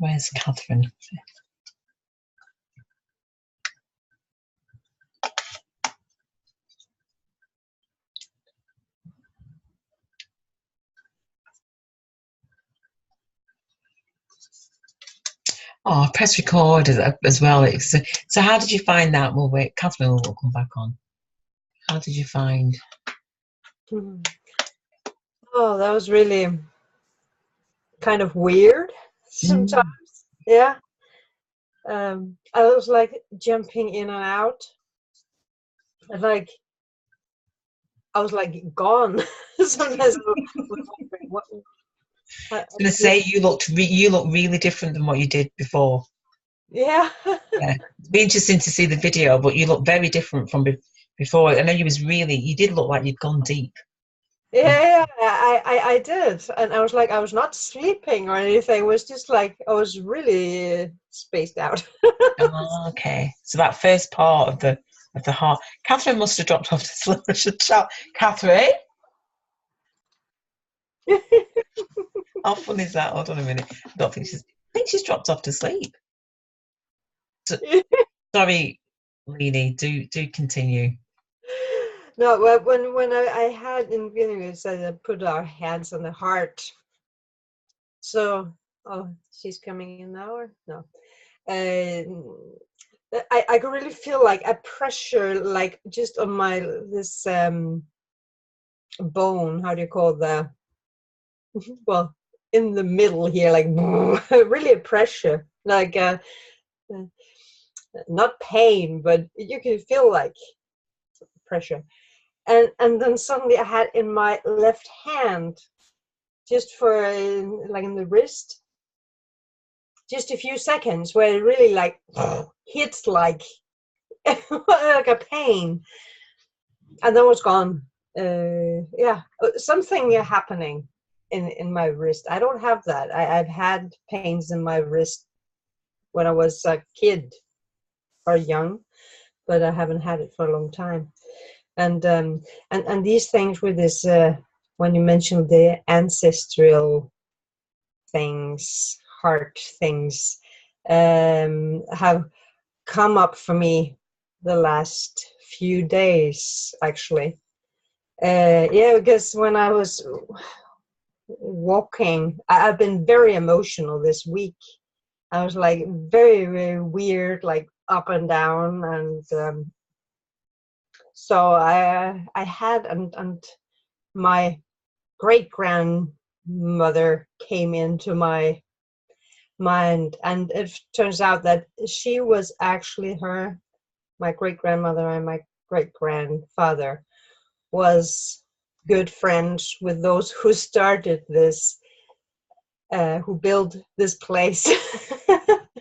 Where's Catherine? Oh, press record as well. So how did you find that? We'll wait. Catherine will come back on. How did you find? Oh, that was really kind of weird sometimes. Yeah. I was like jumping in and out. And like I was like gone. Sometimes I was wondering what. I was going to say you look really different than what you did before. Yeah. Yeah, it'd be interesting to see the video, but you look very different from before. I know you did look like you'd gone deep. Yeah, I did, and I was like, I was not sleeping or anything. It was just like I was really spaced out. Oh, okay. So that first part of the heart, Catherine must have dropped off to sleep. I should shout, Catherine. How fun is that? Hold on a minute. I think she's dropped off to sleep. So, sorry, Leanie. Do continue. No, but when I had in the beginning, it said I put our hands on the heart. So, oh, she's coming in now or no? I could really feel like a pressure, like just on my this bone. How do you call the? Well, in the middle here, like really a pressure, like not pain, but you can feel like pressure. And then suddenly I had in my left hand, just for like in the wrist, just a few seconds where it really like hits like like a pain, and then was gone. Yeah, something happening in my wrist. I don't have that. I've had pains in my wrist when I was a kid or young, but I haven't had it for a long time. And these things with this, when you mentioned the ancestral things, heart things, have come up for me the last few days, actually. Yeah, because when I was walking, I've been very emotional this week. I was like very, very weird, like up and down, and so I had and my great grandmother came into my mind, and it turns out that she was actually my great grandmother and my great grandfather was good friends with those who started this, who built this place.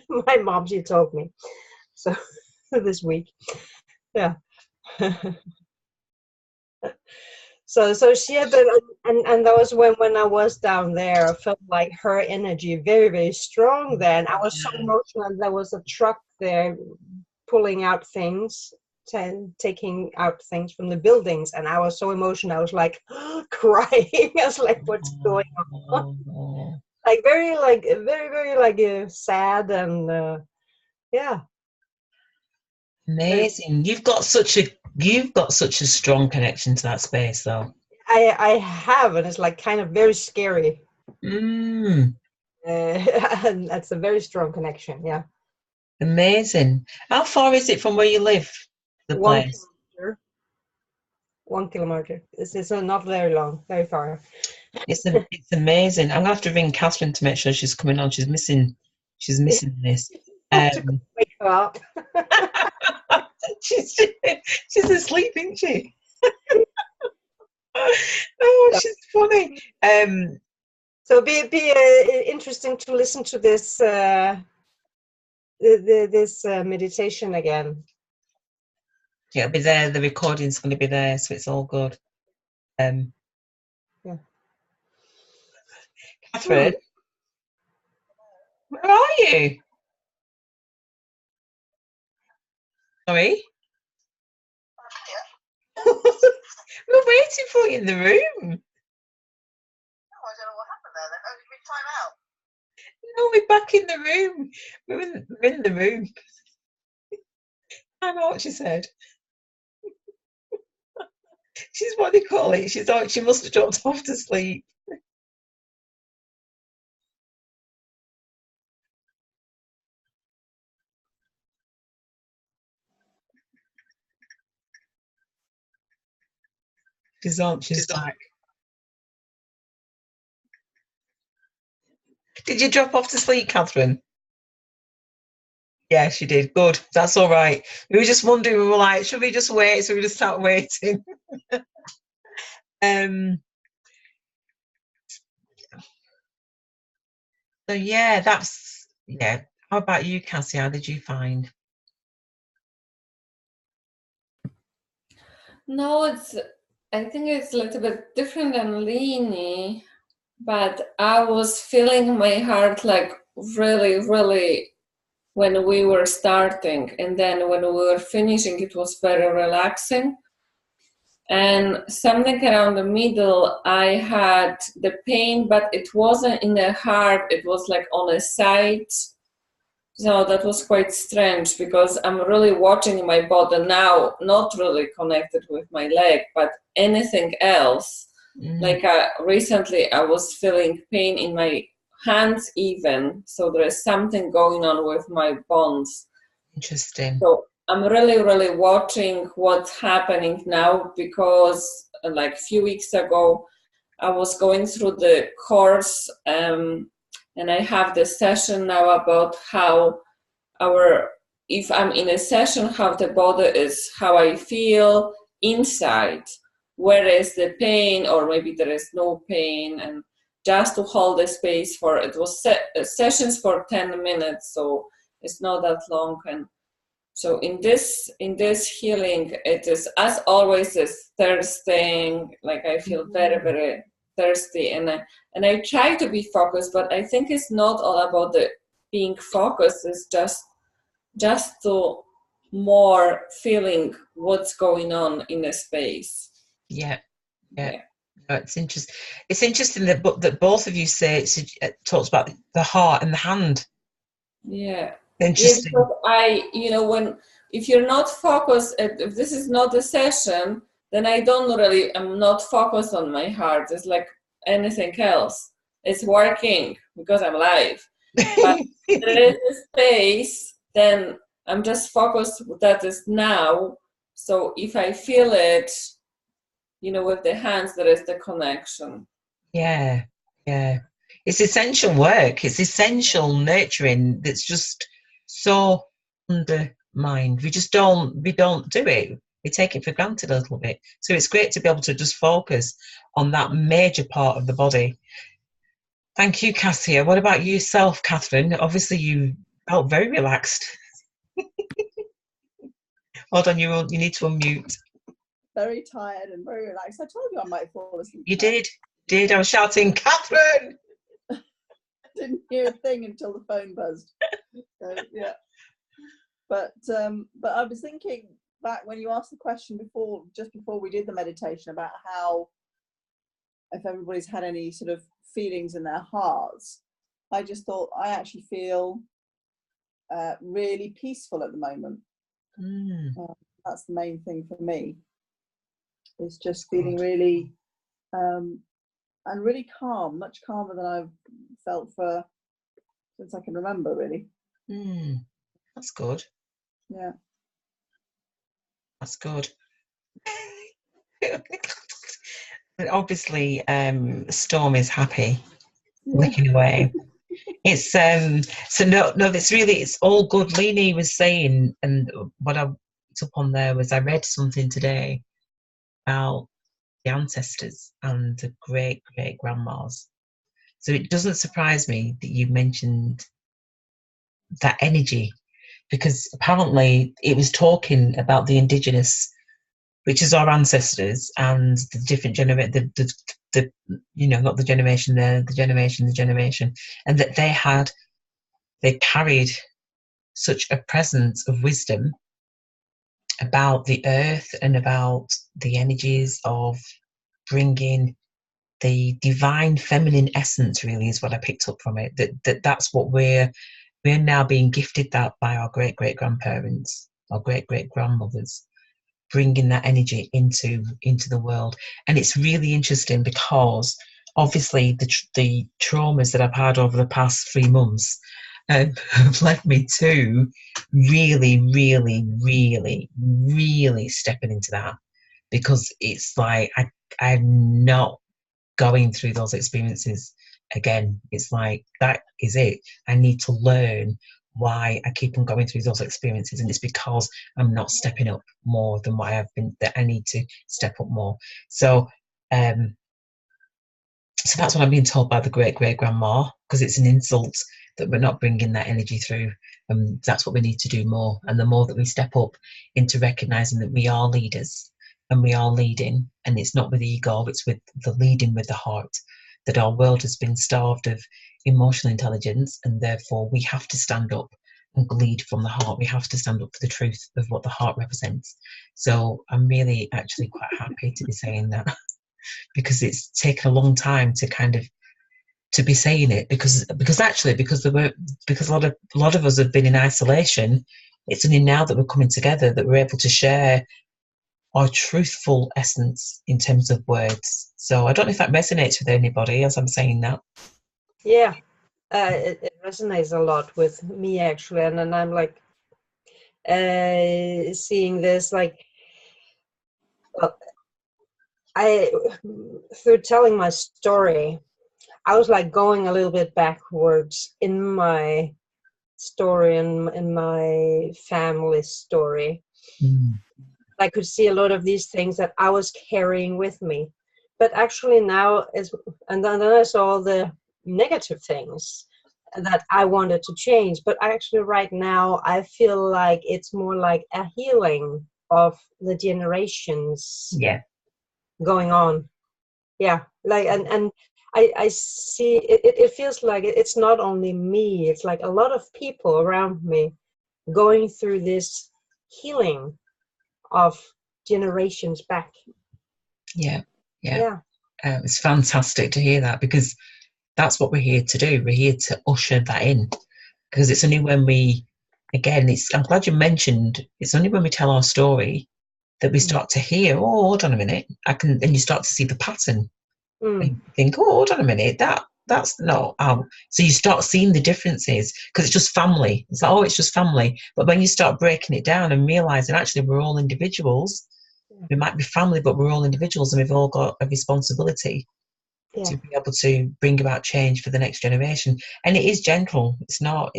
My mom, she told me so this week. Yeah. So she had been, and that was when I was down there, I felt like her energy very, very strong then. I was so emotional. There was a truck there pulling out things, taking out things from the buildings, and I was so emotional. I was like crying. I was like, what's going on? Like very, very like sad, and yeah. Amazing. You've got such a strong connection to that space, though. I have, and it's like kind of very scary. And And that's a very strong connection. Yeah. amazing. How far is it from where you live? The 1 place. kilometer. 1 kilometer. It's not very long, very far. It's amazing. I'm gonna have to ring Catherine to make sure she's coming on. She's missing this. Wake her up. she's asleep, isn't she? Oh, she's funny. So be interesting to listen to this this meditation again. Yeah, it'll be there. The recording's going to be there, so it's all good. Yeah. Catherine, where are you? Sorry? We're waiting for you in the room. I don't know what happened there then. Oh, did we time out? No, we're back in the room. We're in the room. I know what she said. She's what they call it. She thought she must have dropped off to sleep. She's on. She's back. Did you drop off to sleep, Catherine? Yeah, she did. Good. That's all right. We were just wondering. We were like, should we just wait? So we just sat waiting. um. So yeah, that's yeah. How about you, Cassie? How did you find? No, I think it's a little bit different than Leanie, but I was feeling my heart like really, really when we were starting, and then when we were finishing, it was very relaxing. And something around the middle, I had the pain, but it wasn't in the heart, it was like on the side. So that was quite strange because I'm really watching my body now, not really connected with my leg, but anything else. Like recently I was feeling pain in my hands even, so there is something going on with my bones. Interesting. So I'm really, really watching what's happening now because like a few weeks ago, I was going through the course and I have this session now about how if I'm in a session, how the body is, how I feel inside, where is the pain or maybe there is no pain, and just to hold the space for, it was sessions for 10 minutes, so it's not that long. And so in this healing, it is as always this thirsting, like I feel very, very thirsty, and I try to be focused, but I think it's not all about the being focused. It's just to more feeling what's going on in a space. Yeah. No, it's interesting. It's interesting that both of you say it talks about the heart and the hand. Yeah. Interesting. Yeah, if you're not focused, if this is not a session, then I'm not focused on my heart. It's like anything else. It's working because I'm alive. But there is a space, then I'm just focused that is now. So if I feel it, with the hands, there is the connection. Yeah. It's essential work. It's essential nurturing that's just so undermined. We don't do it. We take it for granted a little bit. So it's great to be able to just focus on that major part of the body. Thank you, Cassia. What about yourself, Catherine? Obviously, you felt very relaxed. Hold on, you need to unmute. Very tired and very relaxed. I told you I might fall asleep. You did. I was shouting, Catherine! I didn't hear a thing until the phone buzzed. So, yeah. But I was thinking back when you asked the question just before we did the meditation about how, if everybody's had any sort of feelings in their hearts, I just thought I actually feel really peaceful at the moment. That's the main thing for me. It's just feeling really and really calm, much calmer than I've felt since I can remember, really. That's good. Yeah. That's good. Obviously, Storm is happy, licking away. It's it's all good. Leanie was saying, and what I picked up on there was I read something today about the ancestors and the great grandmas. So it doesn't surprise me that you mentioned that energy, because apparently it was talking about the indigenous, which is our ancestors, and the different generation, not the generation, the generation, and that they carried such a presence of wisdom about the earth and about the energies of bringing the divine feminine essence really is what I picked up from it. That's what we're now being gifted that by our great grandparents, our great grandmothers, bringing that energy into the world. And it's really interesting because obviously the traumas that I've had over the past 3 months have led me to really stepping into that, because it's like I'm not going through those experiences again. It's like, that is it. I need to learn why I keep on going through those experiences, and it's because I'm not stepping up more than what I have been, that I need to step up more. So so that's what I'm being told by the great grandma, because it's an insult that we're not bringing that energy through, and that's what we need to do more. And the more that we step up into recognizing that we are leaders and we are leading, and it's not with ego, it's with the leading with the heart, that our world has been starved of emotional intelligence, and therefore we have to stand up and lead from the heart. We have to stand up for the truth of what the heart represents. So I'm really actually quite happy to be saying that, because it's taken a long time to kind of to be saying it, because a lot of us have been in isolation. It's only now that we're coming together that we're able to share our truthful essence in terms of words. So I don't know if that resonates with anybody as I'm saying that. Yeah, it resonates a lot with me actually, and then I'm like seeing this like, well, through telling my story, I was like going a little bit backwards in my story and in my family story. I could see a lot of these things that I was carrying with me, but actually now and then I saw the negative things that I wanted to change. But actually right now I feel like it's more like a healing of the generations going on. Yeah, like and I see it feels like it's not only me, it's like a lot of people around me going through this healing of generations back. It's fantastic to hear that, because that's what we're here to do. We're here to usher that in, because it's only when we, again, I'm glad you mentioned, it's only when we tell our story that we start to hear, oh, hold on a minute, and you start to see the pattern. And you think, oh, hold on a minute, that's not how. So you start seeing the differences, because it's just family. It's like, oh, it's just family. But when you start breaking it down and realizing actually we're all individuals, we might be family, but we're all individuals, and we've all got a responsibility to be able to bring about change for the next generation. And it is gentle. It's not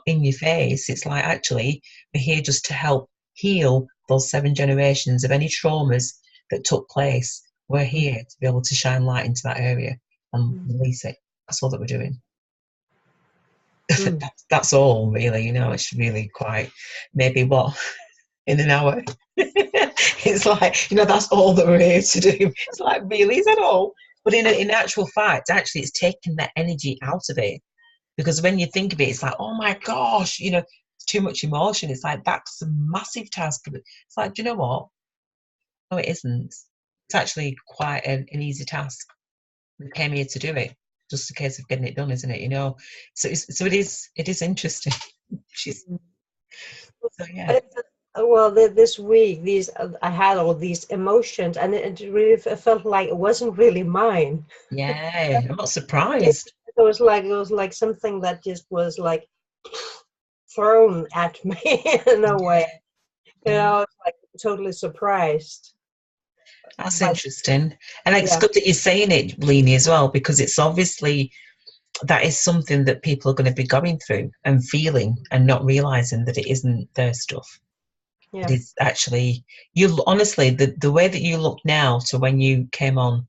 in your face. It's like, actually, we're here just to help heal those 7 generations of any traumas that took place. We're here to be able to shine light into that area and release it. That's all that we're doing. That's all, really. You know, it's really quite, maybe in an hour. It's like, you know, that's all that we're here to do. It's like, really, is that all? But in actual fact, actually, it's taking that energy out of it. Because when you think of it, it's like, oh my gosh, you know, it's too much emotion. It's like, that's a massive task. It's like, do you know what? No, it isn't. It's actually quite an easy task. We came here to do it. Just a case of getting it done, isn't it? You know, so it is interesting. So yeah. Well, this week, I had all these emotions, and it really felt like it wasn't really mine. Yeah, I'm not surprised. It was like something that just was like thrown at me in a way. You know, I was like totally surprised. That's interesting. And it's good that you're saying it, Leanie, as well, because it's obviously that is something that people are going to be going through and feeling and not realizing that it isn't their stuff. It is actually, you honestly, the way that you look now to when you came on,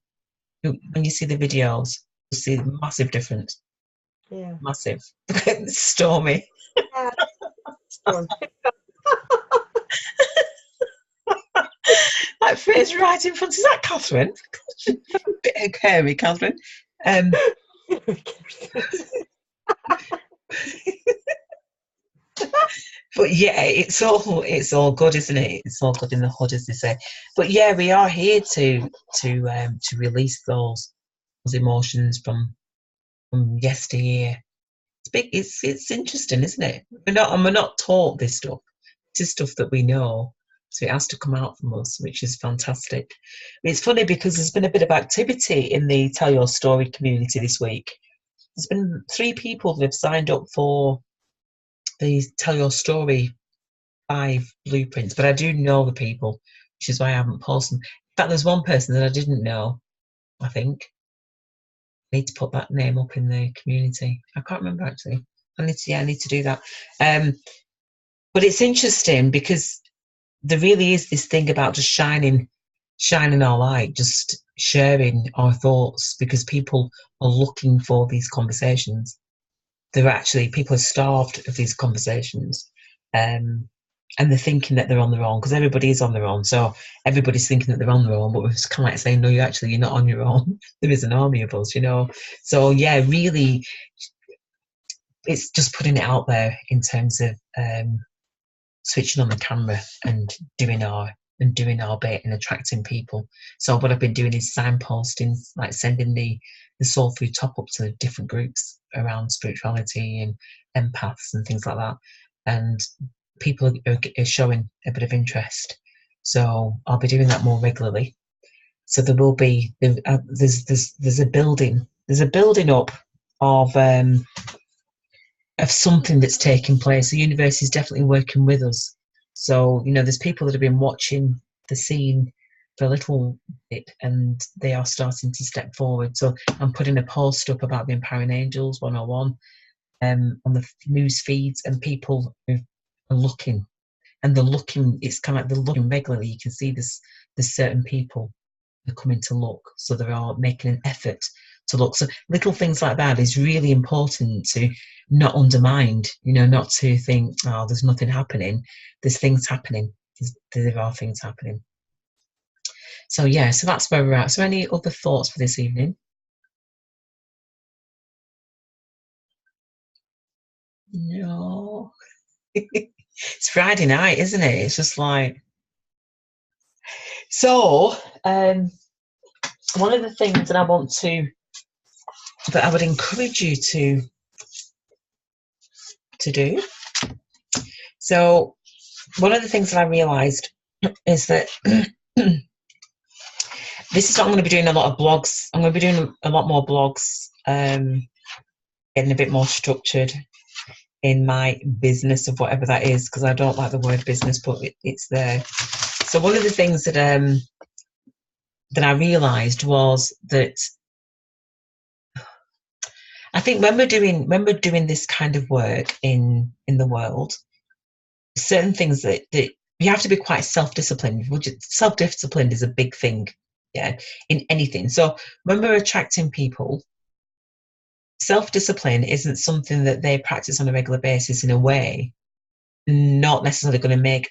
when you see the videos, you'll see a massive difference. Yeah. Massive. Stormy. Yeah. Stormy. That face right in front. Is that Catherine? A bit hairy, Catherine. But yeah, it's all good, isn't it? It's all good in the hood, as they say. But yeah, we are here to release those emotions from yesteryear. It's big. It's interesting, isn't it? We're not taught this stuff. This is stuff that we know, so it has to come out from us, which is fantastic. It's funny because there's been a bit of activity in the Tell Your Story community this week. There's been 3 people that have signed up for the Tell Your Story 5 blueprints, but I do know the people, which is why I haven't posted them. In fact, there's one person that I didn't know, I think. I need to put that name up in the community. I can't remember actually. I need to do that. But it's interesting because there really is this thing about just shining our light, just sharing our thoughts, because people are looking for these conversations. People are starved of these conversations. And they're thinking that they're on their own, because everybody is on their own. So everybody's thinking that they're on their own, but we're just kind of like saying, no, you're not on your own. There is an army of us, So yeah, really, it's just putting it out there in terms of switching on the camera and doing our bit and attracting people. So what I've been doing is signposting, like sending the soul food top up to different groups around spirituality and empaths and things like that. And people are showing a bit of interest. So I'll be doing that more regularly. So there will be there's a building up of something that's taking place. The universe is definitely working with us. So, there's people that have been watching the scene for a little bit, and they are starting to step forward. So I'm putting a post up about the Empowering Angels 101 on the news feeds, and people are looking. And they're looking, it's kind of like they're looking regularly. You can see there's certain people are coming to look. So they are making an effort to look. So little things like that is really important to not undermine, not to think, oh, there's nothing happening. There's things happening. There are things happening. So yeah, so that's where we're at. So any other thoughts for this evening? No. It's Friday night, isn't it? It's just like... So, one of the things that I would encourage you to do. So, one of the things that I realised is that this is what I'm going to be doing a lot of blogs. I'm going to be doing a lot more blogs, getting a bit more structured in my business of whatever that is, because I don't like the word business, but it's there. So one of the things that I realised was that I think when we're doing this kind of work in the world, certain things that you have to be quite self-disciplined. Self-disciplined is a big thing, yeah, in anything. So when we're attracting people, self-discipline isn't something that they practice on a regular basis. In a way, not necessarily going to make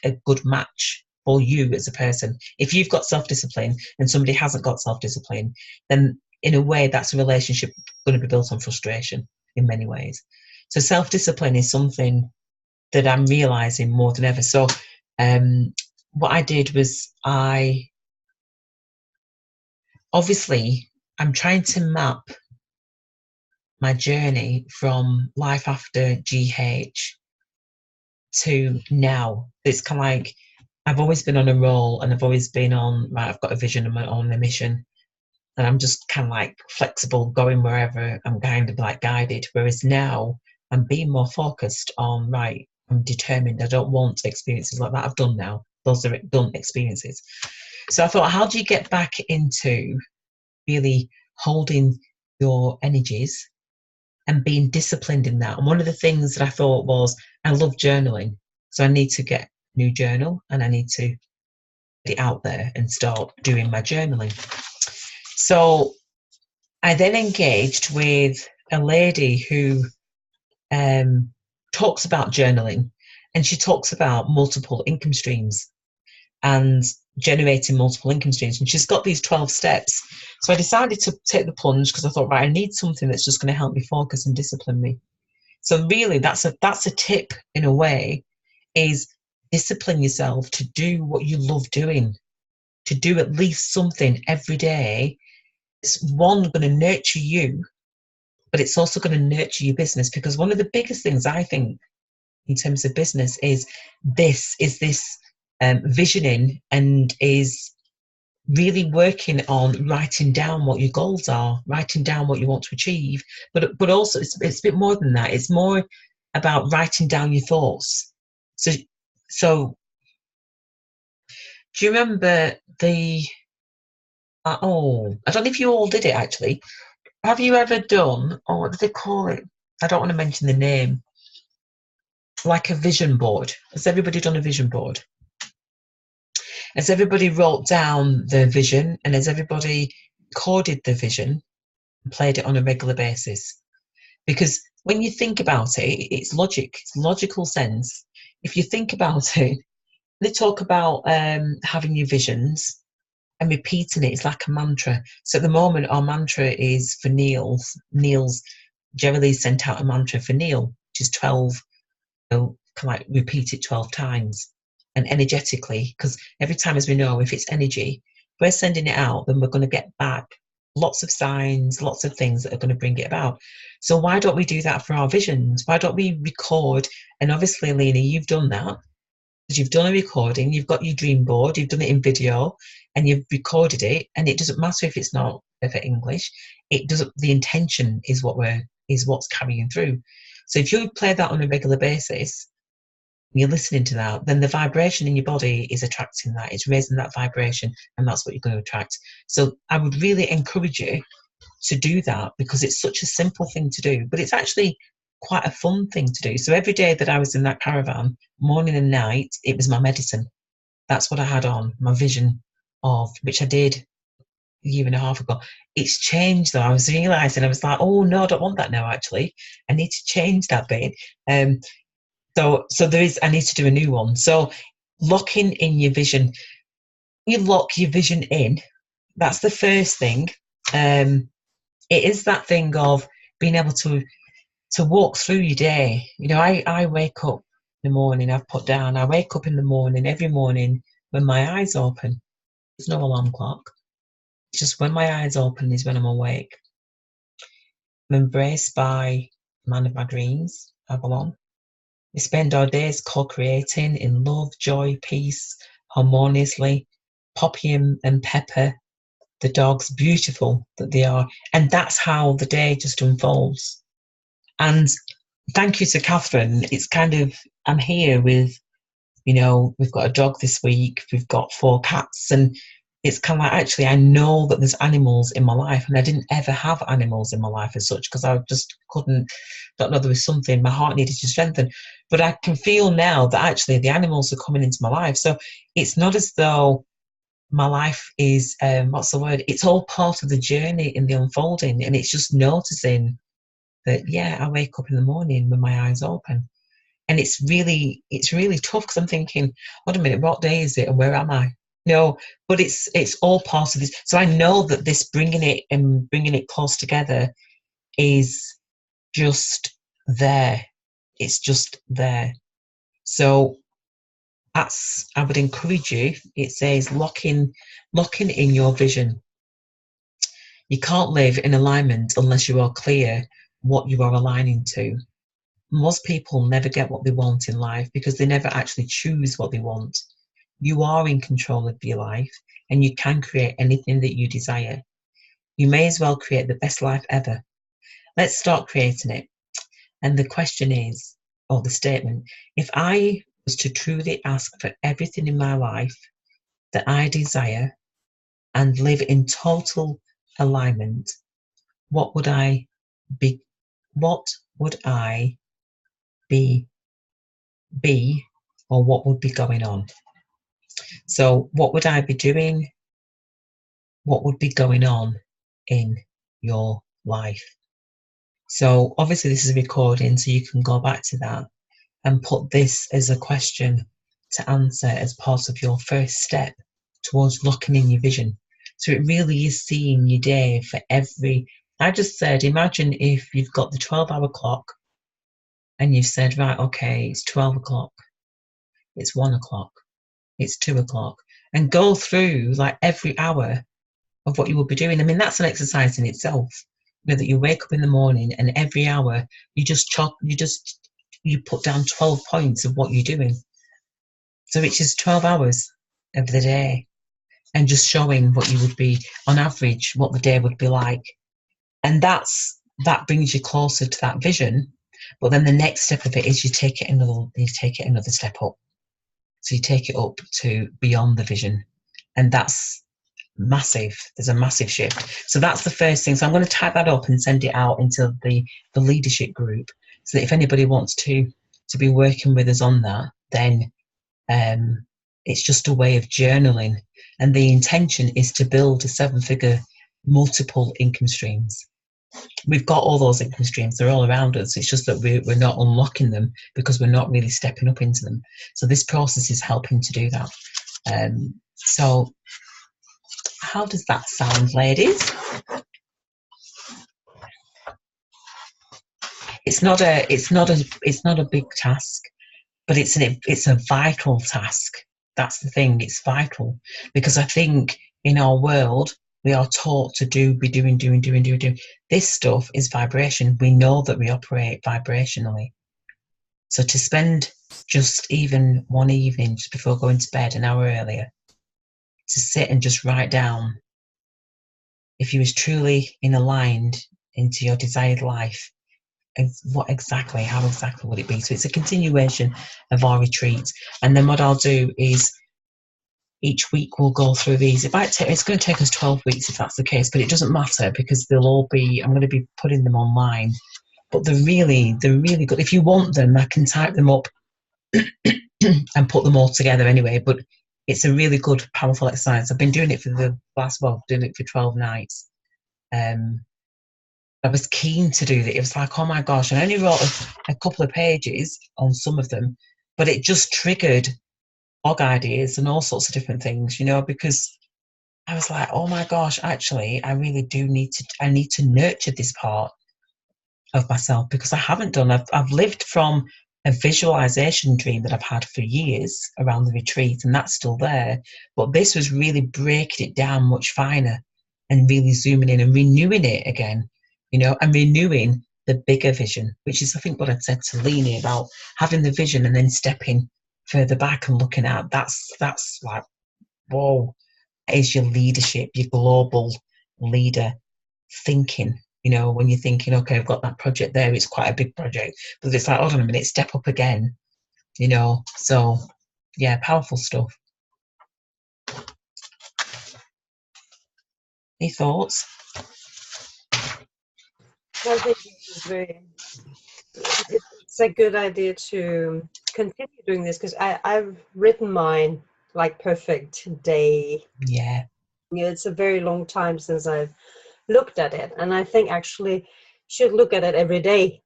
a good match for you as a person. If you've got self-discipline and somebody hasn't got self-discipline, then in a way that's a relationship going to be built on frustration in many ways. So self-discipline is something that I'm realizing more than ever. So what I did was I'm trying to map my journey from life after GH to now. It's kind of like I've always been on a roll, and I've always been on, right, I've got a vision, I'm on a mission, and I'm just kind of like flexible, going wherever I'm kind of like guided. Whereas now I'm being more focused on, right, I'm determined. I don't want experiences like that. I've done now. Those are done experiences. So I thought, how do you get back into really holding your energies and being disciplined in that? And one of the things that I thought was, I love journaling. So I need to get a new journal, and I need to get it out there and start doing my journaling. So I then engaged with a lady who talks about journaling, and she talks about multiple income streams and generating multiple income streams. And she's got these 12 steps. So I decided to take the plunge, because I thought, right, I need something that's just going to help me focus and discipline me. So really, that's a tip in a way is discipline yourself to do what you love doing, to do at least something every day. It's one, going to nurture you, but it's also going to nurture your business, because one of the biggest things I think in terms of business is this visioning, and is really working on writing down what your goals are, writing down what you want to achieve. But also it's a bit more than that. It's more about writing down your thoughts. So do you remember the I don't know if you all did it actually. Have you ever done, or what do they call it? I don't want to mention the name. Like a vision board. Has everybody done a vision board? Has everybody wrote down their vision, and has everybody recorded the vision and played it on a regular basis? Because when you think about it, it's logic, it's logical sense. If you think about it, they talk about having your visions and repeating it. It's like a mantra. So at the moment, our mantra is for Neil's Jerry Lee sent out a mantra for Neil, which is 12. Can like repeat it 12 times. And energetically, because every time, as we know, if it's energy, we're sending it out, then we're going to get back lots of signs, lots of things that are going to bring it about. So why don't we do that for our visions? Why don't we record? And obviously, Lena, you've done that, because you've done a recording, you've got your dream board, you've done it in video, and you've recorded it. And it doesn't matter if it's not perfect English. It doesn't. The intention is what's carrying through. So if you play that on a regular basis, you're listening to that, then the vibration in your body is attracting that. It's raising that vibration, and that's what you're going to attract. So I would really encourage you to do that, because it's such a simple thing to do, but it's actually quite a fun thing to do. So every day that I was in that caravan, morning and night, it was my medicine. That's what I had on, my vision of, which I did a year and a half ago. It's changed though. I was realising, I was like, oh no, I don't want that now actually. I need to change that bit. So I need to do a new one. So locking in your vision. You lock your vision in. That's the first thing. It is that thing of being able to walk through your day. You know, I wake up in the morning, I wake up in the morning, every morning when my eyes open. There's no alarm clock. It's just when my eyes open is when I'm awake. I'm embraced by the man of my dreams, Avalon. We spend our days co-creating in love, joy, peace, harmoniously. Poppy and Pepper, the dogs, beautiful that they are. And that's how the day just unfolds. And thank you to Catherine. It's kind of, I'm here with, you know, we've got a dog this week, we've got 4 cats, and it's kind of like, actually, I know that there's animals in my life, and I didn't ever have animals in my life as such, because I just don't know, there was something, my heart needed to strengthen. But I can feel now that actually the animals are coming into my life. So it's not as though my life is, it's all part of the journey in the unfolding, and it's just noticing that, yeah, I wake up in the morning with my eyes open. And it's really tough, because I'm thinking, wait a minute, what day is it and where am I? No, but it's all part of this. So I know that this bringing it close together is just there. It's just there. So I would encourage you. It says locking in your vision. You can't live in alignment unless you are clear what you are aligning to. Most people never get what they want in life because they never actually choose what they want. You are in control of your life, and you can create anything that you desire. You may as well create the best life ever. Let's start creating it. And the question is, or the statement, if I was to truly ask for everything in my life that I desire and live in total alignment, what would I be, or what would be going on? So what would I be doing? What would be going on in your life? So obviously this is a recording, so you can go back to that and put this as a question to answer as part of your first step towards locking in your vision. So it really is seeing your day for every, I just said, imagine if you've got the 12-hour clock and you've said, right, okay, it's 12 o'clock. it's 1 o'clock, it's 2 o'clock, and go through like every hour of what you will be doing. I mean, that's an exercise in itself. You know, that you wake up in the morning and every hour you put down 12 points of what you're doing. So it's just 12 hours of the day, and just showing what you would be on average, what the day would be like. And that brings you closer to that vision. But then the next step of it is you take it another step up. So you take it up to beyond the vision. And that's massive. There's a massive shift. So that's the first thing. So I'm going to type that up and send it out into the leadership group, so that if anybody wants to be working with us on that, then it's just a way of journaling. And the intention is to build a 7-figure multiple income streams. We've got all those income streams. They're all around us. It's just that we're not unlocking them because we're not really stepping up into them. So this process is helping to do that. So how does that sound, ladies? It's not a big task, but it's a vital task. That's the thing. It's vital, because I think in our world we are taught to be doing. This stuff is vibration. We know that we operate vibrationally. So to spend just even one evening just before going to bed, an hour earlier, to sit and just write down, if you was truly aligned into your desired life, how exactly would it be? So it's a continuation of our retreat. And then what I'll do is each week we'll go through these. It's going to take us 12 weeks if that's the case, but it doesn't matter, because I'm going to be putting them online. But they're really good. If you want them, I can type them up and put them all together anyway. But it's a really good, powerful exercise. I've been doing it for doing it for 12 nights. I was keen to do that. It was like, oh my gosh, I only wrote a couple of pages on some of them, but it just triggered blog ideas and all sorts of different things, because I was like, oh my gosh, actually, I really do need to nurture this part of myself, because I haven't done. I've lived from a visualization dream that I've had for years around the retreat, and that's still there. But this was really breaking it down much finer and really zooming in and renewing it again. And renewing the bigger vision, which is, I think, what I'd said to Leni about having the vision and then stepping further back and looking at. That's like, whoa, that is your leadership, your global leader thinking. When you're thinking, okay, I've got that project there, it's quite a big project, but it's like, hold on a minute, step up again. So yeah, powerful stuff. Any thoughts? I think it's a good idea to continue doing this, because I've written mine like perfect day. Yeah. It's a very long time since I've looked at it, and I think actually should look at it every day.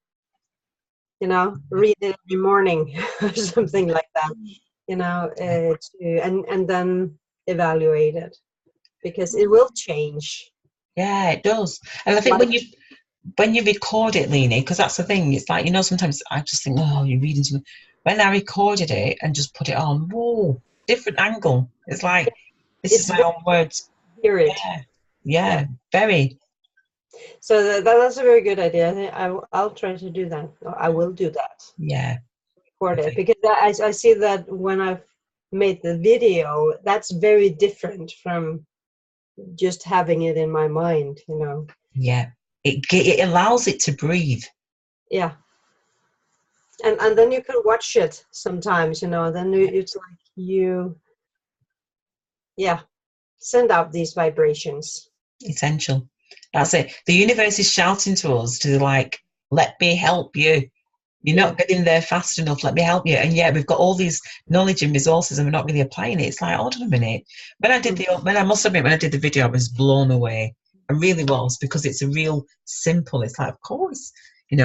Read it every morning or something like that. And then evaluate it, because it will change. Yeah, it does. And I think when you record it, Leni, because that's the thing, it's like, sometimes I just think, oh, you're reading something. When I recorded it and just put it on, whoa, different angle. It's like, this is my own words. Hear it. Yeah, very. So that's a very good idea. I think I'll try to do that. I will do that. Yeah. Record it, because I see that when I've made the video, that's very different from just having it in my mind, Yeah. It allows it to breathe. Yeah. And then you can watch it sometimes, then it's like send out these vibrations. Essential. That's it. The universe is shouting to us to, like, let me help you. You're not getting there fast enough. Let me help you. And we've got all these knowledge and resources, and we're not really applying it. It's like, hold on a minute. When I did the video, I was blown away. I really was, because it's a real simple. It's like, of course, and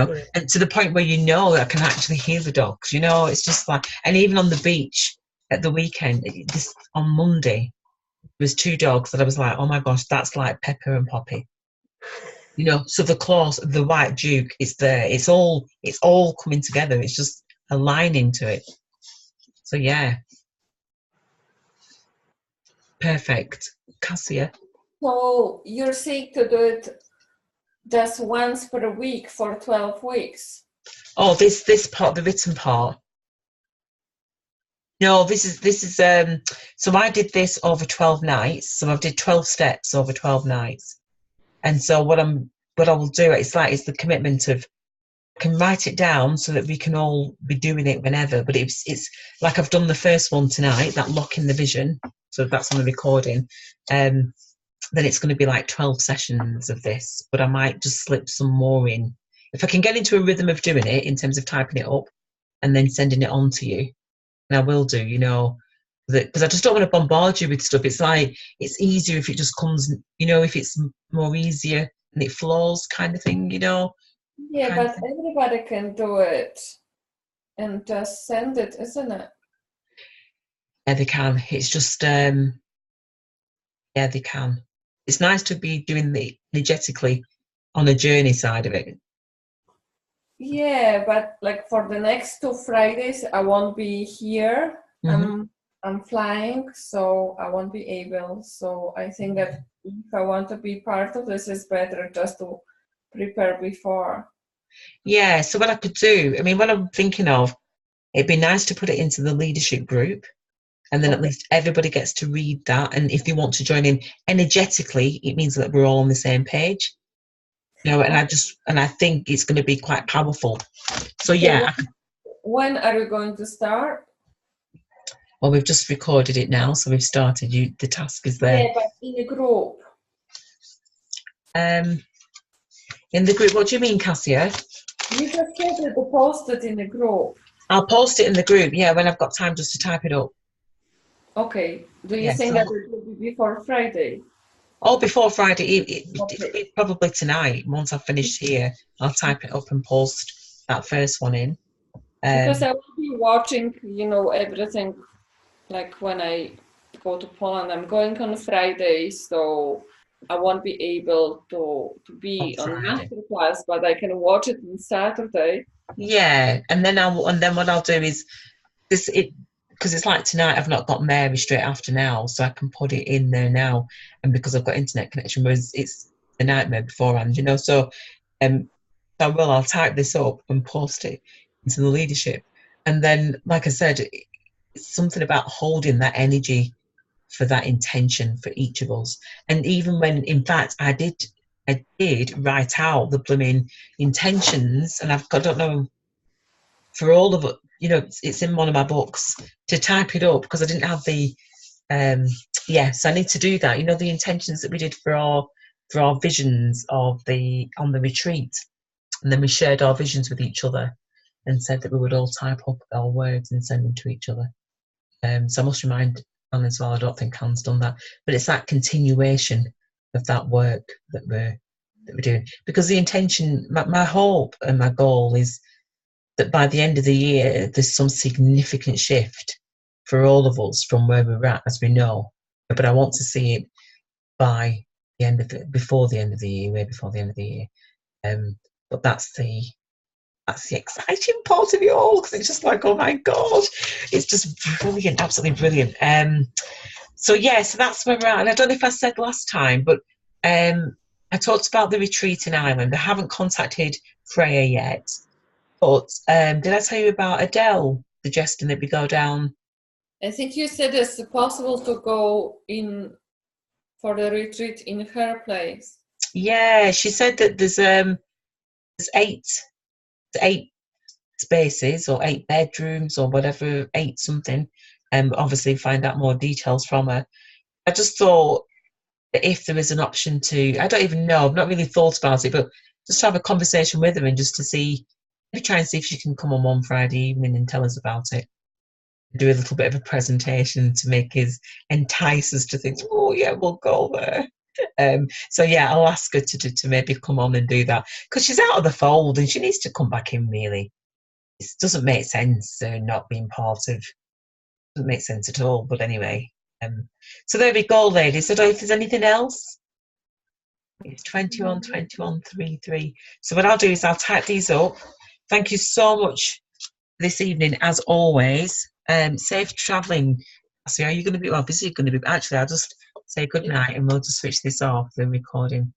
to the point where I can actually hear the dogs. It's just like, and even on the beach at the weekend, on Monday, there was 2 dogs that I was like, oh my gosh, that's like Pepper and Poppy. So the claws, the white Duke is there. It's all coming together. It's just aligning to it. So yeah, perfect. Cassia. So you're saying to do it just once per week for 12 weeks? Oh, this part, the written part. No, this is so I did this over 12 nights. So I did 12 steps over 12 nights. And so what I will do, it's the commitment of, I can write it down so that we can all be doing it whenever. But it's like I've done the first one tonight, that lock in the vision. So that's on the recording. Then it's going to be like 12 sessions of this, but I might just slip some more in. If I can get into a rhythm of doing it in terms of typing it up and then sending it on to you, and I will do, because I just don't want to bombard you with stuff. It's like, it's easier if it just comes, if it's more easier and it flows kind of thing, Yeah, but everybody can do it and just send it, isn't it? Yeah, they can. It's just, yeah, they can. It's nice to be doing the energetically on a journey side of it. Yeah, but like for the next 2 Fridays, I won't be here. I'm flying, so I won't be able. So I think that if I want to be part of this, it's better just to prepare before. Yeah, so what I could do, I mean, what I'm thinking of, it'd be nice to put it into the leadership group, and then at least everybody gets to read that. And if they want to join in energetically, it means that we're all on the same page. And I think it's going to be quite powerful. So yeah. When are you going to start? Well, we've just recorded it now, so we've started. The task is there. Yeah, but in a group. In the group, what do you mean, Cassia? You just said that to post it in the group. I'll post it in the group, yeah, when I've got time just to type it up. Okay. Do you think that it will be before Friday? Oh, before Friday, it probably tonight. Once I've finished here, I'll type it up and post that first one in. Because I will be watching, everything. Like when I go to Poland, I'm going on Friday, so I won't be able to be on masterclass, but I can watch it on Saturday. Yeah, and then what I'll do is because it's like tonight, I've not got Mary straight after now, so I can put it in there now, and because I've got internet connection, whereas it's a nightmare beforehand, so I'll type this up and post it into the leadership, and then, like I said, it's something about holding that energy for that intention for each of us. And even when, in fact, I did write out the blooming intentions, and I don't know, for all of it, it's in one of my books to type it up, because I didn't have the so I need to do that. The intentions that we did for our visions on the retreat, and then we shared our visions with each other and said that we would all type up our words and send them to each other. So I must remind Anne as well. I don't think Anne's done that, but it's that continuation of that work that we're doing, because the intention, my hope and my goal is that by the end of the year there's some significant shift for all of us from where we're at, as we know. But I want to see it by the end of it, before the end of the year, way before the end of the year. But that's the exciting part of it all, because it's just like, oh my god, it's just brilliant, absolutely brilliant. So that's where we're at. And I don't know if I said last time, but I talked about the retreat in Ireland. I haven't contacted Freya yet, but did I tell you about Adele suggesting that we go down? I think you said it's possible to go in for the retreat in her place. Yeah, she said that there's 8 spaces or 8 bedrooms or whatever, 8 something, and obviously find out more details from her. I just thought that if there is an option to, I don't even know, I've not really thought about it, but just to have a conversation with her and just to see, maybe try and see if she can come on one Friday evening and tell us about it. Do a little bit of a presentation to entice us to think, oh yeah, we'll go there. I'll ask her to maybe come on and do that, because she's out of the fold and she needs to come back in, really. It doesn't make sense not being part of, doesn't make sense at all. But anyway, so there we go, ladies. I don't know if there's anything else. It's 21:21:33. So what I'll do is I'll type these up. Thank you so much this evening, as always. Safe travelling. So are you going to be, well, busy going to be, actually, I'll just say good night and we'll just switch this off, the recording.